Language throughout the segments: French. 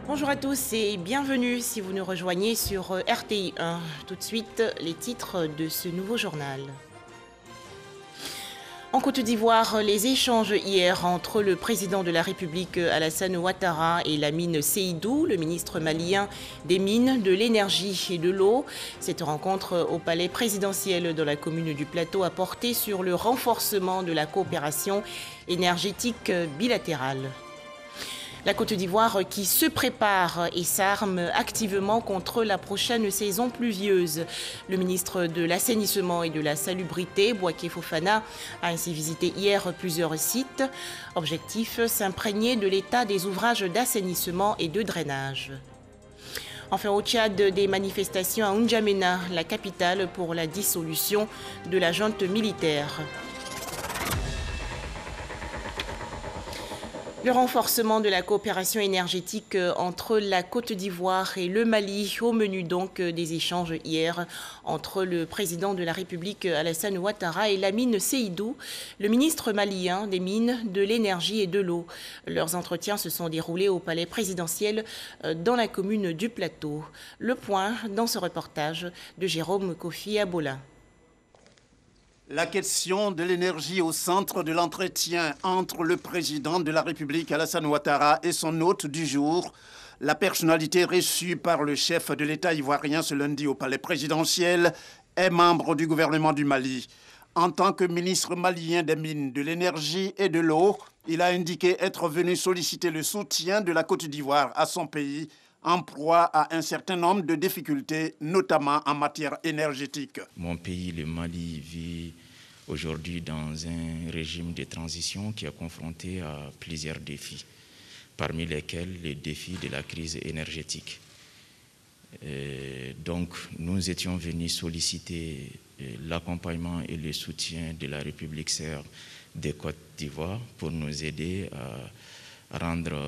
Bonjour à tous et bienvenue si vous nous rejoignez sur RTI 1. Tout de suite, les titres de ce nouveau journal. En Côte d'Ivoire, les échanges hier entre le président de la République Alassane Ouattara et Lamine Seydou, le ministre malien des Mines, de l'Énergie et de l'Eau. Cette rencontre au palais présidentiel de la commune du Plateau a porté sur le renforcement de la coopération énergétique bilatérale. La Côte d'Ivoire qui se prépare et s'arme activement contre la prochaine saison pluvieuse. Le ministre de l'Assainissement et de la Salubrité, Bouaké Fofana, a ainsi visité hier plusieurs sites. Objectif, s'imprégner de l'état des ouvrages d'assainissement et de drainage. Enfin, au Tchad, des manifestations à N'Djamena, la capitale, pour la dissolution de la junte militaire. Le renforcement de la coopération énergétique entre la Côte d'Ivoire et le Mali, au menu donc des échanges hier entre le président de la République Alassane Ouattara et Lamine Seydou, le ministre malien des Mines, de l'Énergie et de l'Eau. Leurs entretiens se sont déroulés au palais présidentiel dans la commune du Plateau. Le point dans ce reportage de Jérôme Kofi Abola. La question de l'énergie au centre de l'entretien entre le président de la République Alassane Ouattara et son hôte du jour, la personnalité reçue par le chef de l'État ivoirien ce lundi au palais présidentiel, est membre du gouvernement du Mali. En tant que ministre malien des Mines, de l'Énergie et de l'Eau, il a indiqué être venu solliciter le soutien de la Côte d'Ivoire à son pays, en proie à un certain nombre de difficultés, notamment en matière énergétique. Mon pays, le Mali, vit aujourd'hui dans un régime de transition qui est confronté à plusieurs défis, parmi lesquels les défis de la crise énergétique. Donc, nous étions venus solliciter l'accompagnement et le soutien de la République sœur de Côte d'Ivoire pour nous aider à rendre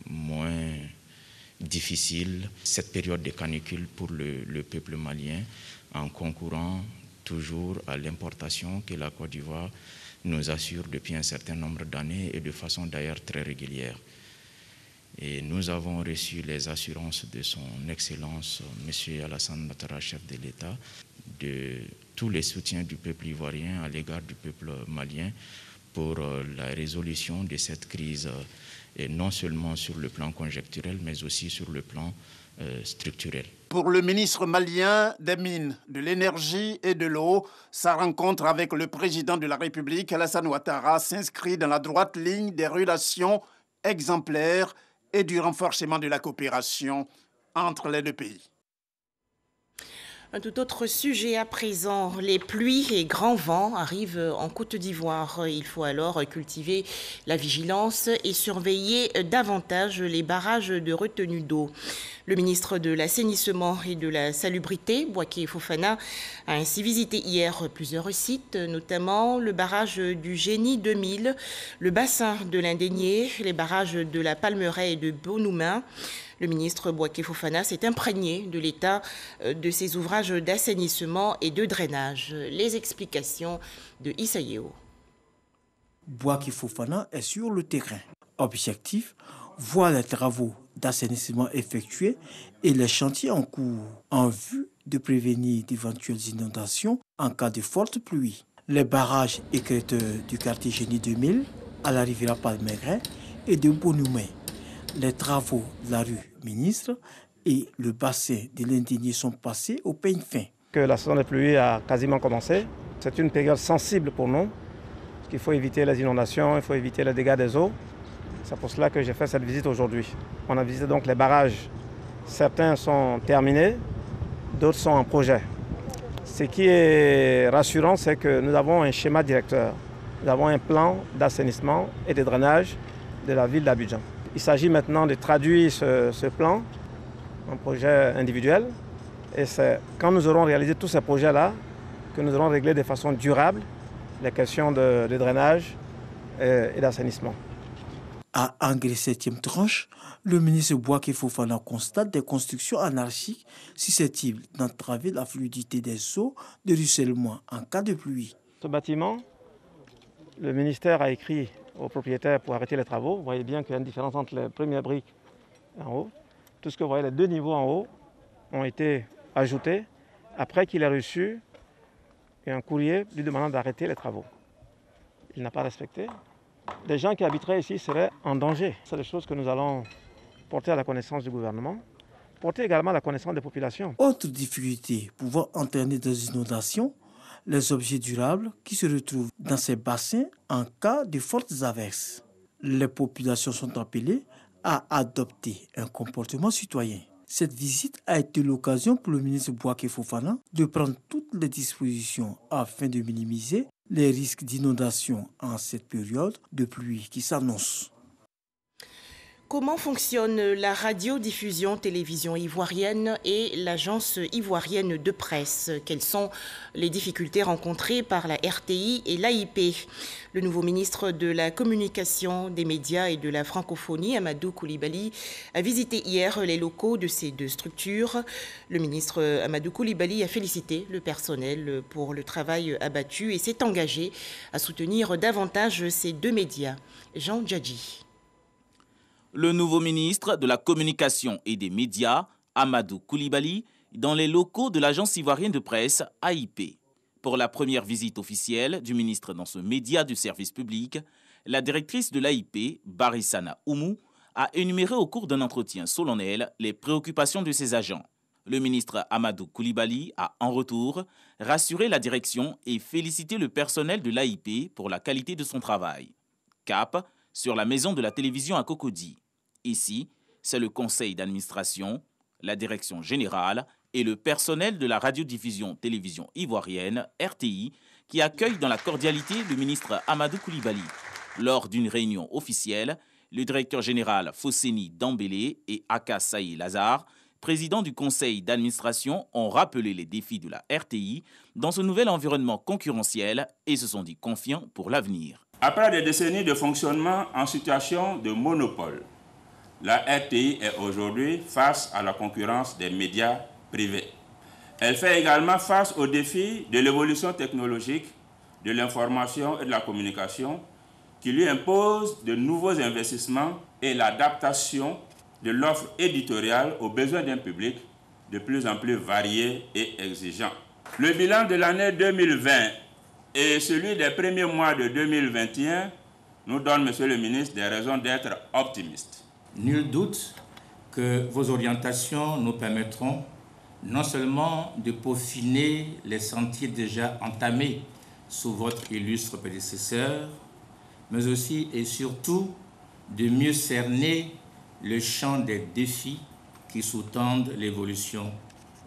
moins difficile cette période de canicule pour le peuple malien, en concourant toujours à l'importation que la Côte d'Ivoire nous assure depuis un certain nombre d'années et de façon d'ailleurs très régulière. Et nous avons reçu les assurances de son Excellence, M. Alassane Ouattara, chef de l'État, de tous les soutiens du peuple ivoirien à l'égard du peuple malien pour la résolution de cette crise, et non seulement sur le plan conjoncturel, mais aussi sur le plan structurel. Pour le ministre malien des Mines, de l'Énergie et de l'Eau, sa rencontre avec le président de la République, Alassane Ouattara, s'inscrit dans la droite ligne des relations exemplaires et du renforcement de la coopération entre les deux pays. Un tout autre sujet à présent, les pluies et grands vents arrivent en Côte d'Ivoire. Il faut alors cultiver la vigilance et surveiller davantage les barrages de retenue d'eau. Le ministre de l'Assainissement et de la Salubrité, Bouaké Fofana, a ainsi visité hier plusieurs sites, notamment le barrage du Génie 2000, le bassin de l'Indénié, les barrages de la Palmeraie et de Bonoumin. Le ministre Bouaké Fofana s'est imprégné de l'état de ces ouvrages d'assainissement et de drainage. Les explications de Issa Yeo. Bouaké Fofana est sur le terrain. Objectif, voir les travaux d'assainissement effectués et les chantiers en cours en vue de prévenir d'éventuelles inondations en cas de forte pluie. Les barrages écrêteurs du quartier Génie 2000 à la rivière Palmeraie et de Bonoumin. Les travaux de la rue Ministre et le bassin de l'Indénié sont passés au peigne fin. Que la saison des pluies a quasiment commencé. C'est une période sensible pour nous, parce qu'il faut éviter les inondations, il faut éviter les dégâts des eaux. C'est pour cela que j'ai fait cette visite aujourd'hui. On a visité donc les barrages. Certains sont terminés, d'autres sont en projet. Ce qui est rassurant, c'est que nous avons un schéma directeur. Nous avons un plan d'assainissement et de drainage de la ville d'Abidjan. Il s'agit maintenant de traduire ce plan en projet individuel. Et c'est quand nous aurons réalisé tous ces projets-là que nous aurons réglé de façon durable les questions de drainage et d'assainissement. À Angré 7e tranche, le ministre Bouaké Fofana constate des constructions anarchiques susceptibles d'entraver la fluidité des eaux de ruissellement en cas de pluie. Ce bâtiment, le ministère a écrit aux propriétaires pour arrêter les travaux. Vous voyez bien qu'il y a une différence entre les premières briques en haut. Tout ce que vous voyez, les 2 niveaux en haut ont été ajoutés après qu'il ait reçu un courrier lui demandant d'arrêter les travaux. Il n'a pas respecté. Les gens qui habiteraient ici seraient en danger. C'est des choses que nous allons porter à la connaissance du gouvernement, porter également à la connaissance des populations. Autre difficulté pouvant entraîner des inondations, les objets durables qui se retrouvent dans ces bassins en cas de fortes averses. Les populations sont appelées à adopter un comportement citoyen. Cette visite a été l'occasion pour le ministre Bouaké Fofana de prendre toutes les dispositions afin de minimiser les risques d'inondation en cette période de pluie qui s'annonce. Comment fonctionne la radiodiffusion télévision ivoirienne et l'agence ivoirienne de presse? Quelles sont les difficultés rencontrées par la RTI et l'AIP? Le nouveau ministre de la Communication, des médias et de la francophonie, Amadou Coulibaly, a visité hier les locaux de ces 2 structures. Le ministre Amadou Coulibaly a félicité le personnel pour le travail abattu et s'est engagé à soutenir davantage ces 2 médias. Jean Djadji. Le nouveau ministre de la Communication et des médias, Amadou Coulibaly, dans les locaux de l'agence ivoirienne de presse AIP. Pour la première visite officielle du ministre dans ce média du service public, la directrice de l'AIP, Barissana Oumou, a énuméré au cours d'un entretien solennel les préoccupations de ses agents. Le ministre Amadou Coulibaly a, en retour, rassuré la direction et félicité le personnel de l'AIP pour la qualité de son travail. Cap sur la maison de la télévision à Cocody. Ici, c'est le conseil d'administration, la direction générale et le personnel de la radiodiffusion télévision ivoirienne, RTI, qui accueillent dans la cordialité le ministre Amadou Coulibaly. Lors d'une réunion officielle, le directeur général Fosseni Dambélé et Aka Saï Lazare, président du conseil d'administration, ont rappelé les défis de la RTI dans ce nouvel environnement concurrentiel et se sont dit confiants pour l'avenir. Après des décennies de fonctionnement en situation de monopole, la RTI est aujourd'hui face à la concurrence des médias privés. Elle fait également face aux défis de l'évolution technologique, de l'information et de la communication qui lui imposent de nouveaux investissements et l'adaptation de l'offre éditoriale aux besoins d'un public de plus en plus varié et exigeant. Le bilan de l'année 2020 et celui des premiers mois de 2021 nous donne, Monsieur le ministre, des raisons d'être optimistes. Nul doute que vos orientations nous permettront non seulement de peaufiner les sentiers déjà entamés sous votre illustre prédécesseur, mais aussi et surtout de mieux cerner le champ des défis qui sous-tendent l'évolution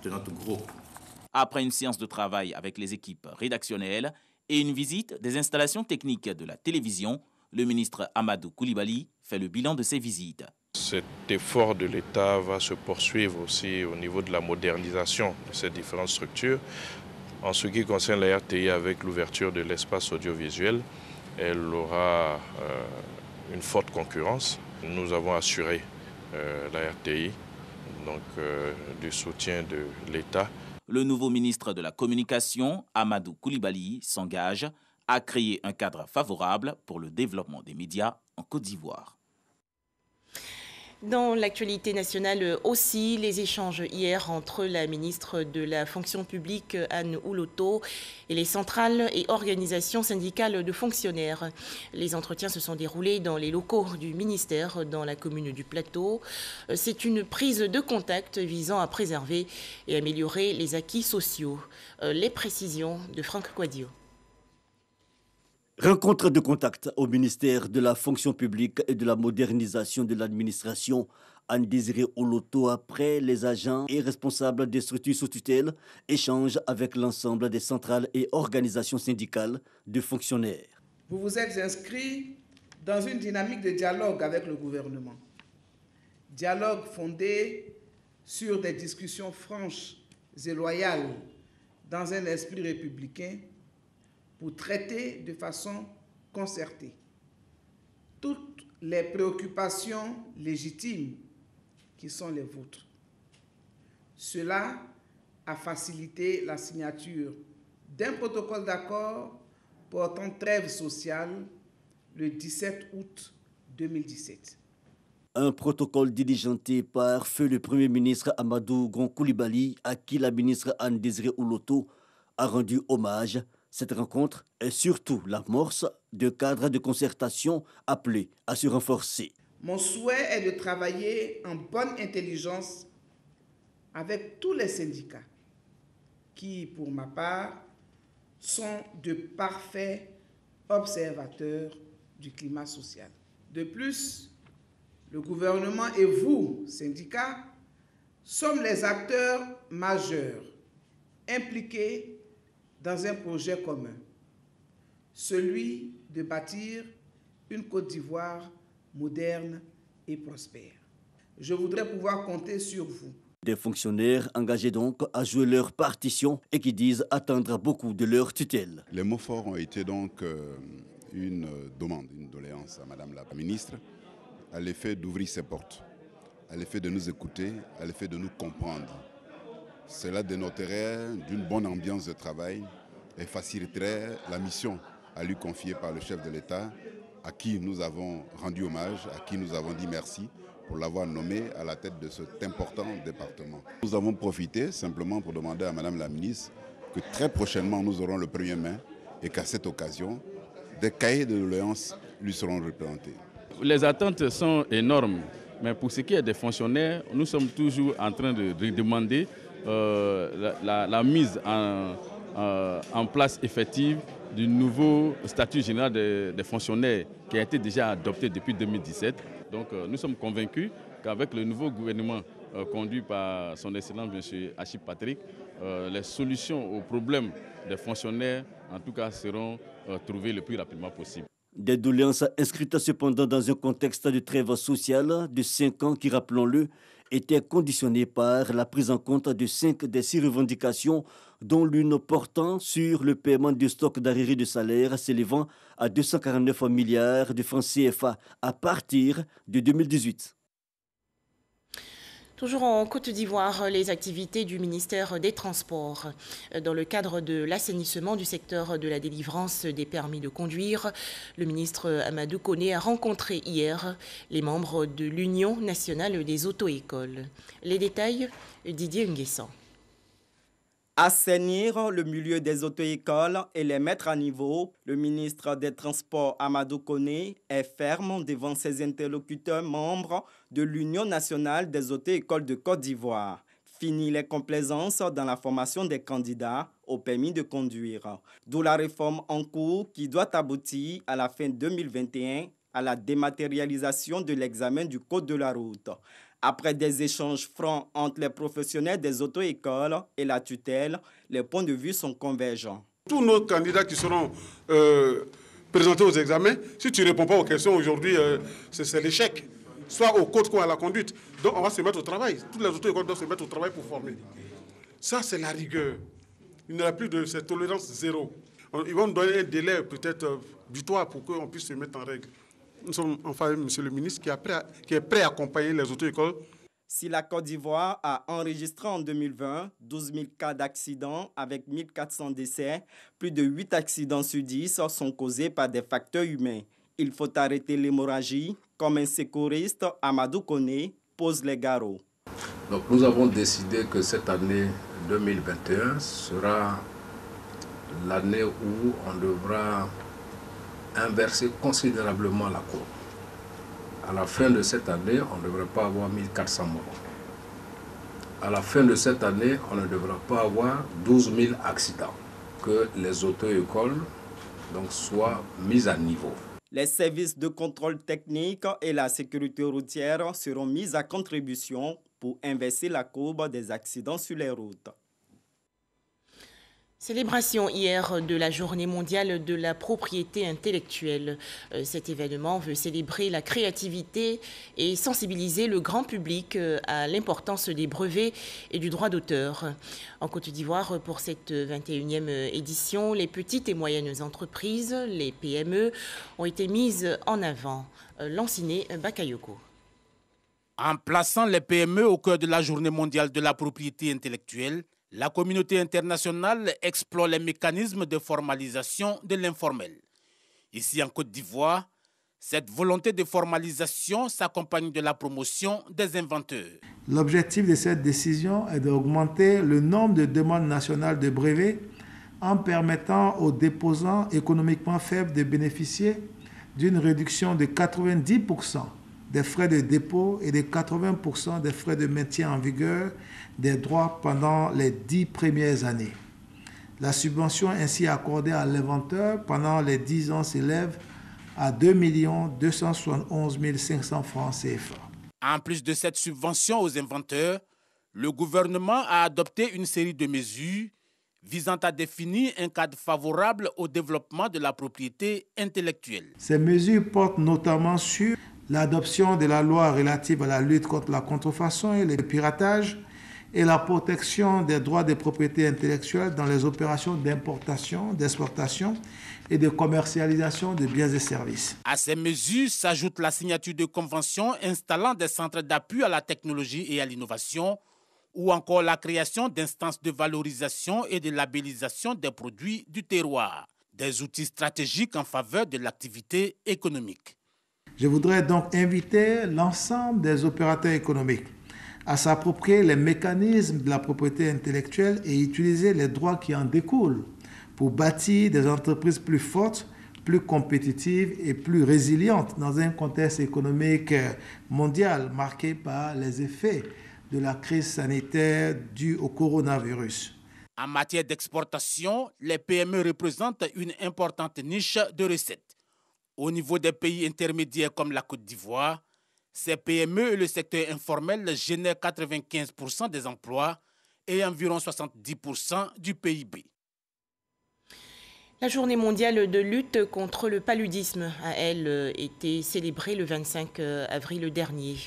de notre groupe. Après une séance de travail avec les équipes rédactionnelles et une visite des installations techniques de la télévision, le ministre Amadou Coulibaly fait le bilan de ces visites. Cet effort de l'État va se poursuivre aussi au niveau de la modernisation de ces différentes structures. En ce qui concerne la RTI, avec l'ouverture de l'espace audiovisuel, elle aura une forte concurrence. Nous avons assuré la RTI du soutien de l'État. Le nouveau ministre de la Communication, Amadou Coulibaly, s'engage à créer un cadre favorable pour le développement des médias en Côte d'Ivoire. Dans l'actualité nationale aussi, les échanges hier entre la ministre de la fonction publique Anne Ouloto et les centrales et organisations syndicales de fonctionnaires. Les entretiens se sont déroulés dans les locaux du ministère dans la commune du Plateau. C'est une prise de contact visant à préserver et améliorer les acquis sociaux. Les précisions de Franck Quadio. Rencontre de contact au ministère de la fonction publique et de la modernisation de l'administration. Anne-Désirée Ouloto, après les agents et responsables des structures sous tutelle, échange avec l'ensemble des centrales et organisations syndicales de fonctionnaires. Vous vous êtes inscrit dans une dynamique de dialogue avec le gouvernement. Dialogue fondé sur des discussions franches et loyales dans un esprit républicain, pour traiter de façon concertée toutes les préoccupations légitimes qui sont les vôtres. Cela a facilité la signature d'un protocole d'accord portant trêve sociale le 17 août 2017. Un protocole diligenté par feu le Premier ministre Amadou Gon Coulibaly, à qui la ministre Anne-Désirée Oloto a rendu hommage. Cette rencontre est surtout l'amorce de cadres de concertation appelés à se renforcer. Mon souhait est de travailler en bonne intelligence avec tous les syndicats qui, pour ma part, sont de parfaits observateurs du climat social. De plus, le gouvernement et vous, syndicats, sommes les acteurs majeurs impliqués dans un projet commun, celui de bâtir une Côte d'Ivoire moderne et prospère. Je voudrais pouvoir compter sur vous. Des fonctionnaires engagés donc à jouer leur partition et qui disent attendre beaucoup de leur tutelle. Les mots forts ont été donc une demande, une doléance à Madame la ministre, à l'effet d'ouvrir ses portes, à l'effet de nous écouter, à l'effet de nous comprendre. Cela dénoterait d'une bonne ambiance de travail et faciliterait la mission à lui confier par le chef de l'État, à qui nous avons rendu hommage, à qui nous avons dit merci pour l'avoir nommé à la tête de cet important département. Nous avons profité simplement pour demander à Madame la ministre que très prochainement nous aurons le 1er mai et qu'à cette occasion, des cahiers de doléances lui seront représentés. Les attentes sont énormes, mais pour ce qui est des fonctionnaires, nous sommes toujours en train de demander la mise en place effective du nouveau statut général des fonctionnaires qui a été déjà adopté depuis 2017. Donc nous sommes convaincus qu'avec le nouveau gouvernement conduit par son Excellence M. Achille Patrick, les solutions aux problèmes des fonctionnaires en tout cas seront trouvées le plus rapidement possible. Des doléances inscrites cependant dans un contexte de trêve sociale de 5 ans qui, rappelons-le, était conditionné par la prise en compte de 5 des 6 revendications, dont l'une portant sur le paiement du stock d'arriérés de salaire s'élevant à 249 milliards de francs CFA à partir de 2018. Toujours en Côte d'Ivoire, les activités du ministère des Transports. Dans le cadre de l'assainissement du secteur de la délivrance des permis de conduire, le ministre Amadou Koné a rencontré hier les membres de l'Union nationale des auto-écoles. Les détails, Didier Nguessan. Assainir le milieu des auto-écoles et les mettre à niveau, le ministre des Transports Amadou Koné est ferme devant ses interlocuteurs membres de l'Union nationale des auto-écoles de Côte d'Ivoire. Fini les complaisances dans la formation des candidats au permis de conduire. D'où la réforme en cours qui doit aboutir à la fin 2021 à la dématérialisation de l'examen du code de la route. Après des échanges francs entre les professionnels des auto-écoles et la tutelle, les points de vue sont convergents. Tous nos candidats qui seront présentés aux examens, si tu ne réponds pas aux questions aujourd'hui, c'est l'échec, soit au code ou à la conduite. Donc on va se mettre au travail. Toutes les auto-écoles doivent se mettre au travail pour former. Ça, c'est la rigueur. Il n'y aura plus de cette tolérance zéro. Ils vont nous donner un délai peut-être butoir pour qu'on puisse se mettre en règle. Nous sommes en phase, monsieur le ministre, qui est prêt à accompagner les auto-écoles. Si la Côte d'Ivoire a enregistré en 2020 12 000 cas d'accidents avec 1400 décès, plus de 8 accidents sur 10 sont causés par des facteurs humains. Il faut arrêter l'hémorragie, comme un secouriste, Amadou Koné, pose les garrots. Donc nous avons décidé que cette année 2021 sera l'année où on devra inverser considérablement la courbe. À la fin de cette année, on ne devrait pas avoir 1400 morts. À la fin de cette année, on ne devra pas avoir 12 000 accidents. Que les auto-écoles soient mises à niveau. Les services de contrôle technique et la sécurité routière seront mis à contribution pour inverser la courbe des accidents sur les routes. Célébration hier de la Journée mondiale de la propriété intellectuelle. Cet événement veut célébrer la créativité et sensibiliser le grand public à l'importance des brevets et du droit d'auteur. En Côte d'Ivoire, pour cette 21e édition, les petites et moyennes entreprises, les PME, ont été mises en avant. Lanciné Bakayoko. En plaçant les PME au cœur de la Journée mondiale de la propriété intellectuelle, la communauté internationale explore les mécanismes de formalisation de l'informel. Ici en Côte d'Ivoire, Cette volonté de formalisation s'accompagne de la promotion des inventeurs. L'objectif de cette décision est d'augmenter le nombre de demandes nationales de brevets en permettant aux déposants économiquement faibles de bénéficier d'une réduction de 90% des frais de dépôt et de 80% des frais de maintien en vigueur des droits pendant les 10 premières années. La subvention ainsi accordée à l'inventeur pendant les 10 ans s'élève à 2 271 500 francs CFA. En plus de cette subvention aux inventeurs, le gouvernement a adopté une série de mesures visant à définir un cadre favorable au développement de la propriété intellectuelle. Ces mesures portent notamment sur l'adoption de la loi relative à la lutte contre la contrefaçon et le piratage et la protection des droits de propriété intellectuelle dans les opérations d'importation, d'exportation et de commercialisation de biens et services. À ces mesures s'ajoute la signature de conventions installant des centres d'appui à la technologie et à l'innovation, ou encore la création d'instances de valorisation et de labellisation des produits du terroir, des outils stratégiques en faveur de l'activité économique. Je voudrais donc inviter l'ensemble des opérateurs économiques à s'approprier les mécanismes de la propriété intellectuelle et utiliser les droits qui en découlent pour bâtir des entreprises plus fortes, plus compétitives et plus résilientes dans un contexte économique mondial marqué par les effets de la crise sanitaire due au coronavirus. En matière d'exportation, les PME représentent une importante niche de recettes. Au niveau des pays intermédiaires comme la Côte d'Ivoire, ces PME et le secteur informel génèrent 95% des emplois et environ 70% du PIB. La journée mondiale de lutte contre le paludisme a, elle, été célébrée le 25 avril dernier.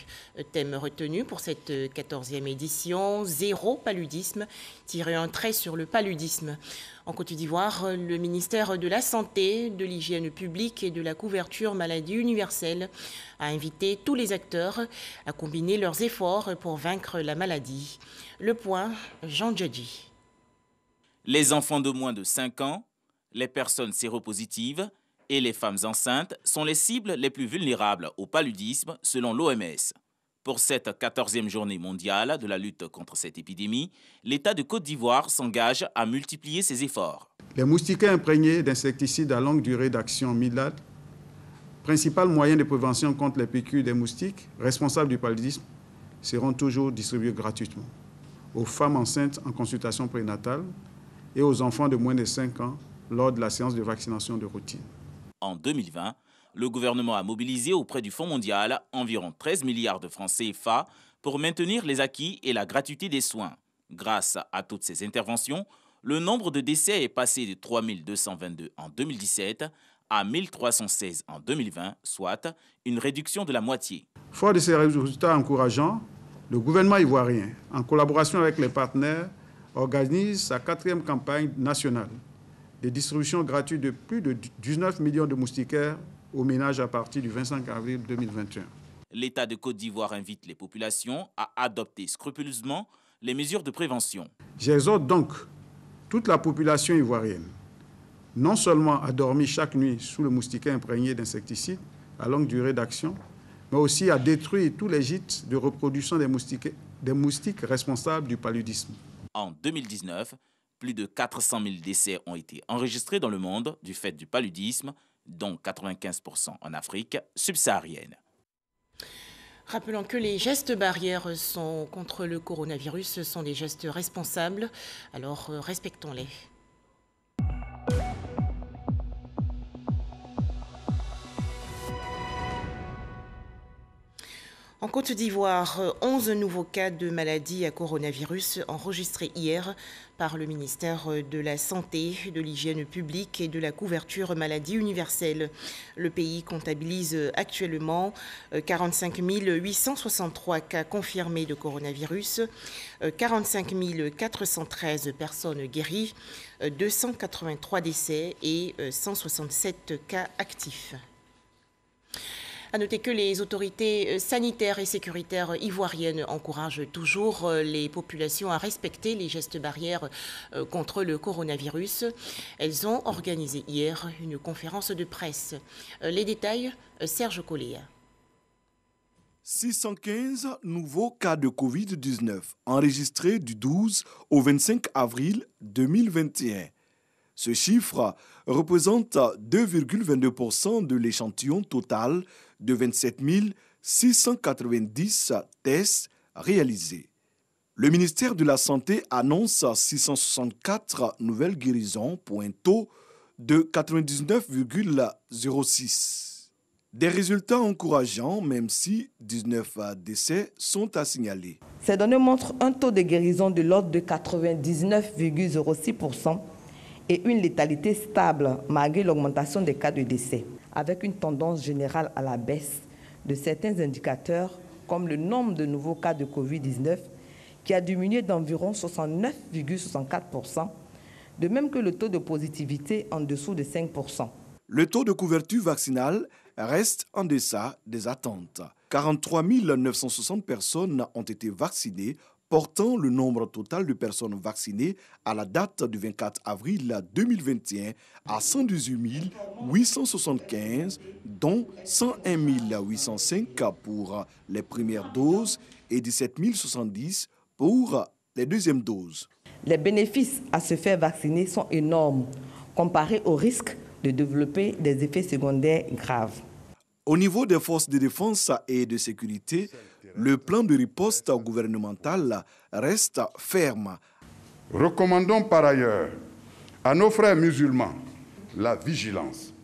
Thème retenu pour cette 14e édition, zéro paludisme, tirer un trait sur le paludisme. En Côte d'Ivoire, le ministère de la Santé, de l'Hygiène publique et de la couverture maladie universelle a invité tous les acteurs à combiner leurs efforts pour vaincre la maladie. Le point, Jean Djadji. Les enfants de moins de 5 ans, les personnes séropositives et les femmes enceintes sont les cibles les plus vulnérables au paludisme selon l'OMS. Pour cette 14e journée mondiale de la lutte contre cette épidémie, l'État de Côte d'Ivoire s'engage à multiplier ses efforts. Les moustiquaires imprégnés d'insecticides à longue durée d'action MILAD, principal moyen de prévention contre les piqûres des moustiques responsables du paludisme, seront toujours distribués gratuitement aux femmes enceintes en consultation prénatale et aux enfants de moins de 5 ans lors de la séance de vaccination de routine. En 2020, le gouvernement a mobilisé auprès du Fonds mondial environ 13 milliards de francs CFA pour maintenir les acquis et la gratuité des soins. Grâce à toutes ces interventions, le nombre de décès est passé de 3 222 en 2017 à 1 316 en 2020, soit une réduction de la moitié. Fort de ces résultats encourageants, le gouvernement ivoirien, en collaboration avec les partenaires, organise sa 4e campagne nationale de distribution gratuite de plus de 19 millions de moustiquaires aux ménages à partir du 25 avril 2021. L'État de Côte d'Ivoire invite les populations à adopter scrupuleusement les mesures de prévention. J'exhorte donc toute la population ivoirienne, non seulement à dormir chaque nuit sous le moustiquaire imprégné d'insecticides à longue durée d'action, mais aussi à détruire tous les gîtes de reproduction des moustiques responsables du paludisme. En 2019, plus de 400 000 décès ont été enregistrés dans le monde du fait du paludisme, dont 95% en Afrique subsaharienne. Rappelons que les gestes barrières contre le coronavirus sont des gestes responsables, alors respectons-les. En Côte d'Ivoire, 11 nouveaux cas de maladie à coronavirus enregistrés hier par le ministère de la Santé, de l'Hygiène publique et de la couverture maladie universelle. Le pays comptabilise actuellement 45 863 cas confirmés de coronavirus, 45 413 personnes guéries, 283 décès et 167 cas actifs. À noter que les autorités sanitaires et sécuritaires ivoiriennes encouragent toujours les populations à respecter les gestes barrières contre le coronavirus. Elles ont organisé hier une conférence de presse. Les détails, Serge Colléa. 615 nouveaux cas de Covid-19 enregistrés du 12 au 25 avril 2021. Ce chiffre représente 2,22% de l'échantillon total de 27 690 tests réalisés. Le ministère de la Santé annonce 664 nouvelles guérisons pour un taux de 99,06%. Des résultats encourageants, même si 19 décès sont à signaler. Ces données montrent un taux de guérison de l'ordre de 99,06% et une létalité stable malgré l'augmentation des cas de décès, avec une tendance générale à la baisse de certains indicateurs comme le nombre de nouveaux cas de Covid-19 qui a diminué d'environ 69,64%, de même que le taux de positivité en dessous de 5%. Le taux de couverture vaccinale reste en deçà des attentes. 43 960 personnes ont été vaccinées, portant le nombre total de personnes vaccinées à la date du 24 avril 2021 à 118 875, dont 101 805 pour les premières doses et 17 070 pour les deuxièmes doses. Les bénéfices à se faire vacciner sont énormes comparés au risque de développer des effets secondaires graves. Au niveau des forces de défense et de sécurité, le plan de riposte gouvernemental reste ferme. Recommandons par ailleurs à nos frères musulmans la vigilance.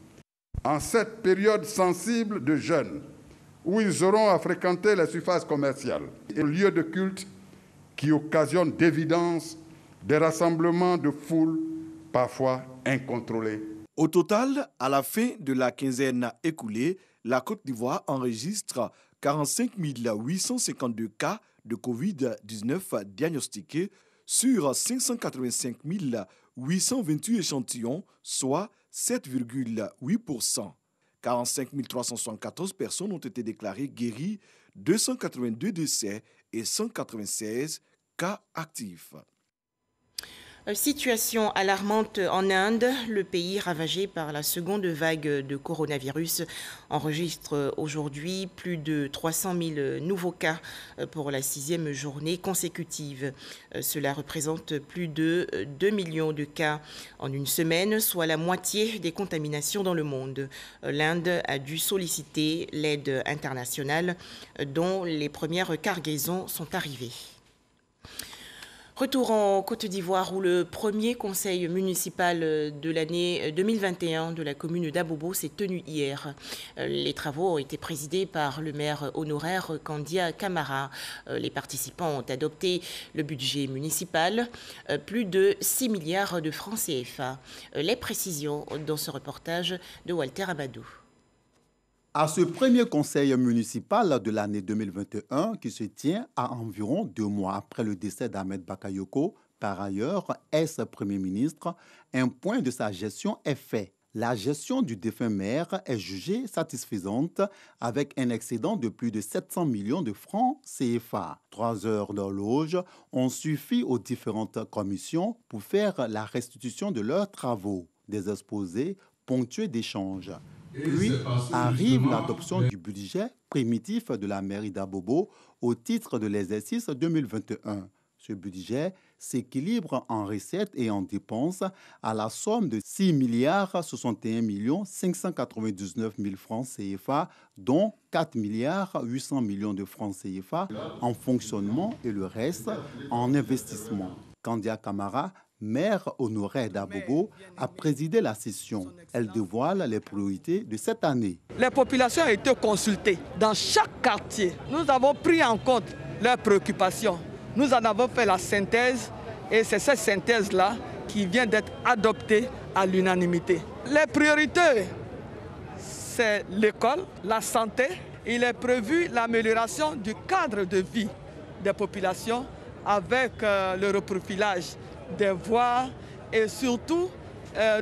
En cette période sensible de jeûne, où ils auront à fréquenter les surfaces commerciales et lieux de culte qui occasionnent d'évidence des rassemblements de foules parfois incontrôlés. Au total, à la fin de la quinzaine écoulée, la Côte d'Ivoire enregistre 45 852 cas de Covid-19 diagnostiqués sur 585 828 échantillons, soit 7,8%. 45 374 personnes ont été déclarées guéries, 282 décès et 196 cas actifs. Situation alarmante en Inde. Le pays ravagé par la seconde vague de coronavirus enregistre aujourd'hui plus de 300 000 nouveaux cas pour la 6e journée consécutive. Cela représente plus de 2 millions de cas en une semaine, soit la moitié des contaminations dans le monde. L'Inde a dû solliciter l'aide internationale dont les premières cargaisons sont arrivées. Retour en Côte d'Ivoire où le premier conseil municipal de l'année 2021 de la commune d'Abobo s'est tenu hier. Les travaux ont été présidés par le maire honoraire Kandia Camara. Les participants ont adopté le budget municipal, plus de 6 milliards de francs CFA. Les précisions dans ce reportage de Walter Amadou. À ce premier conseil municipal de l'année 2021 qui se tient à environ 2 mois après le décès d'Ahmed Bakayoko, par ailleurs ex-premier ministre, un point de sa gestion est fait. La gestion du défunt maire est jugée satisfaisante avec un excédent de plus de 700 millions de francs CFA. 3 heures d'horloge ont suffi aux différentes commissions pour faire la restitution de leurs travaux. Des exposés ponctués d'échanges. Puis arrive l'adoption du budget primitif de la mairie d'Abobo au titre de l'exercice 2021. Ce budget s'équilibre en recettes et en dépenses à la somme de 6 milliards 61 599 000 francs CFA, dont 4 milliards 800 millions de francs CFA en fonctionnement et le reste en investissement. Kandia Camara, maire honoraire d'Abobo, a présidé la session. Elle dévoile les priorités de cette année. Les populations ont été consultées. Dans chaque quartier, nous avons pris en compte leurs préoccupations. Nous en avons fait la synthèse et c'est cette synthèse-là qui vient d'être adoptée à l'unanimité. Les priorités, c'est l'école, la santé. Il est prévu l'amélioration du cadre de vie des populations avec le reprofilage des voies et surtout,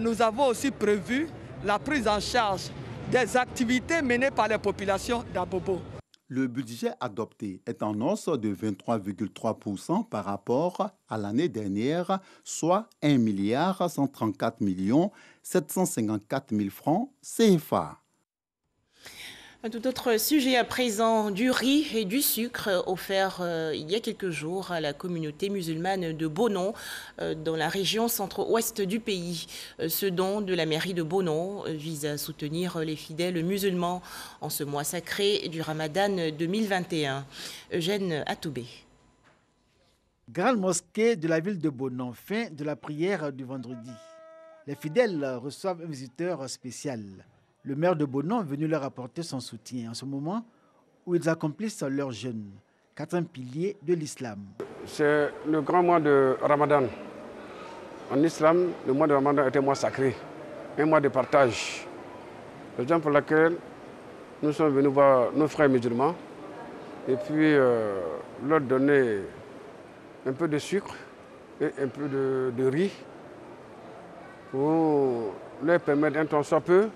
nous avons aussi prévu la prise en charge des activités menées par les populations d'Abobo. Le budget adopté est en hausse de 23,3% par rapport à l'année dernière, soit 1 134 754 000 francs CFA. Un tout autre sujet à présent, du riz et du sucre offerts il y a quelques jours à la communauté musulmane de Bonon dans la région centre-ouest du pays. Ce don de la mairie de Bonon vise à soutenir les fidèles musulmans en ce mois sacré du Ramadan 2021. Eugène Atoubé. Grande mosquée de la ville de Bonon, fin de la prière du vendredi. Les fidèles reçoivent un visiteur spécial. Le maire de Bonon est venu leur apporter son soutien en ce moment où ils accomplissent leur jeûne, 4 piliers de l'islam. C'est le grand mois de Ramadan. En islam, le mois de Ramadan est un mois sacré, un mois de partage. Raison pour laquelle nous sommes venus voir nos frères musulmans et puis leur donner un peu de sucre et un peu de riz pour leur permettre un temps soit peu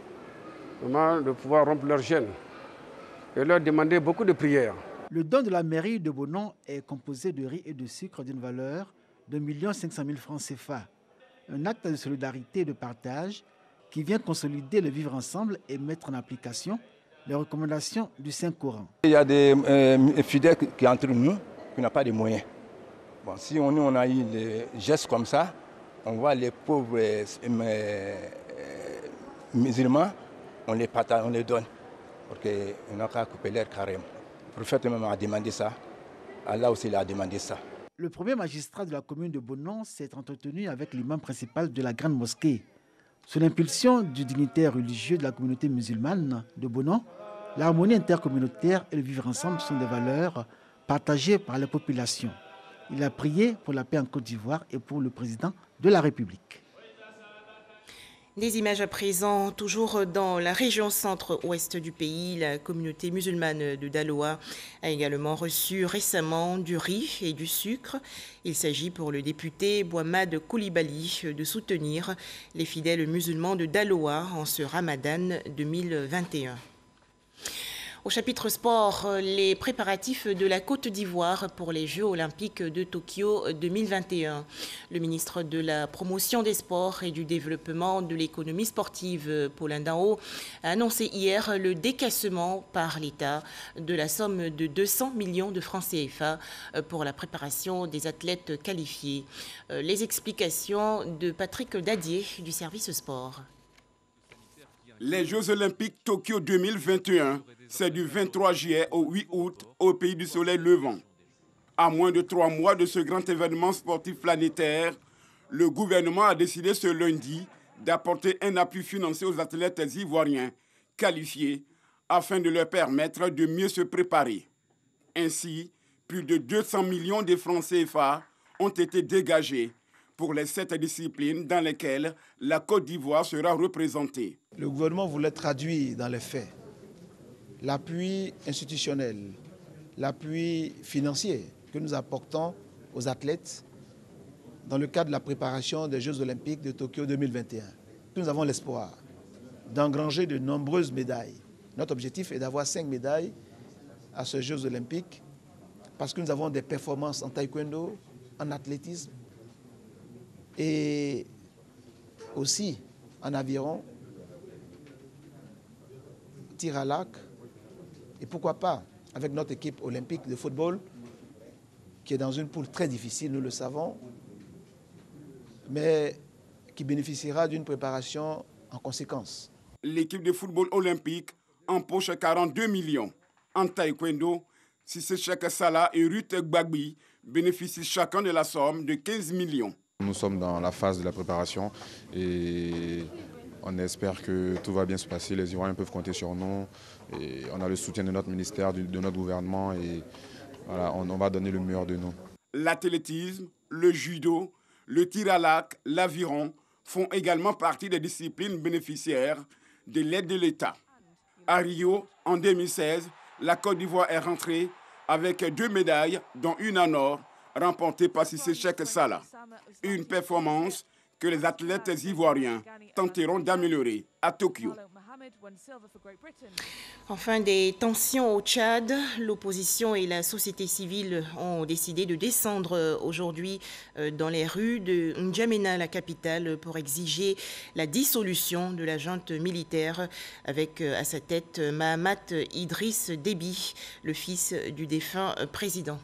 de pouvoir rompre leur jeûne et leur demander beaucoup de prières. Le don de la mairie de Bonon est composé de riz et de sucre d'une valeur de 1 500 000 francs CFA. Un acte de solidarité et de partage qui vient consolider le vivre ensemble et mettre en application les recommandations du Saint-Coran. Il y a des fidèles qui entre nous qui n'ont pas de moyens. Bon, si on a eu des gestes comme ça, on voit les pauvres musulmans, on les partage, on les donne, parce qu'ils n'ont qu'à couper l'air carrément. Le prophète même a demandé ça, Allah aussi a demandé ça. Le premier magistrat de la commune de Bonon s'est entretenu avec l'imam principal de la grande mosquée. Sous l'impulsion du dignitaire religieux de la communauté musulmane de Bonon, l'harmonie intercommunautaire et le vivre ensemble sont des valeurs partagées par la population. Il a prié pour la paix en Côte d'Ivoire et pour le président de la République. Des images à présent, toujours dans la région centre-ouest du pays. La communauté musulmane de Daloa a également reçu récemment du riz et du sucre. Il s'agit pour le député Bouhamad Koulibaly de soutenir les fidèles musulmans de Daloa en ce Ramadan 2021. Au chapitre sport, les préparatifs de la Côte d'Ivoire pour les Jeux olympiques de Tokyo 2021. Le ministre de la Promotion des sports et du développement de l'économie sportive, Paulin Dao, a annoncé hier le décaissement par l'État de la somme de 200 millions de francs CFA pour la préparation des athlètes qualifiés. Les explications de Patrick Dadier du service sport. Les Jeux olympiques Tokyo 2021, c'est du 23 juillet au 8 août au pays du soleil levant. À moins de 3 mois de ce grand événement sportif planétaire, le gouvernement a décidé ce lundi d'apporter un appui financier aux athlètes ivoiriens qualifiés afin de leur permettre de mieux se préparer. Ainsi, plus de 200 millions de francs CFA ont été dégagés pour les 7 disciplines dans lesquelles la Côte d'Ivoire sera représentée. Le gouvernement voulait traduire dans les faits l'appui institutionnel, l'appui financier que nous apportons aux athlètes dans le cadre de la préparation des Jeux olympiques de Tokyo 2021. Nous avons l'espoir d'engranger de nombreuses médailles. Notre objectif est d'avoir 5 médailles à ces Jeux olympiques parce que nous avons des performances en taekwondo, en athlétisme, et aussi en aviron, tir à l'arc, et pourquoi pas avec notre équipe olympique de football, qui est dans une poule très difficile, nous le savons, mais qui bénéficiera d'une préparation en conséquence. L'équipe de football olympique empoche 42 millions. En taekwondo, Cissé Cheikh Salah et Ruth Gbagbi bénéficient chacun de la somme de 15 millions. Nous sommes dans la phase de la préparation et on espère que tout va bien se passer. Les Ivoiriens peuvent compter sur nous. Et on a le soutien de notre ministère, de notre gouvernement et voilà, on va donner le meilleur de nous. L'athlétisme, le judo, le tir à l'arc, l'aviron font également partie des disciplines bénéficiaires de l'aide de l'État. À Rio, en 2016, la Côte d'Ivoire est rentrée avec 2 médailles, dont une en or, remportée par Cissé Cheikh Salah. Une performance que les athlètes ivoiriens tenteront d'améliorer à Tokyo. Enfin, des tensions au Tchad. L'opposition et la société civile ont décidé de descendre aujourd'hui dans les rues de N'Djamena, la capitale, pour exiger la dissolution de la junte militaire avec à sa tête Mahamat Idriss Déby, le fils du défunt président.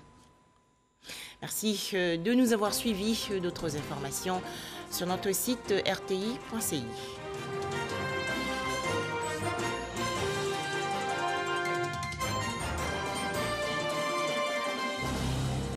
Merci de nous avoir suivis. D'autres informations sur notre site rti.ci.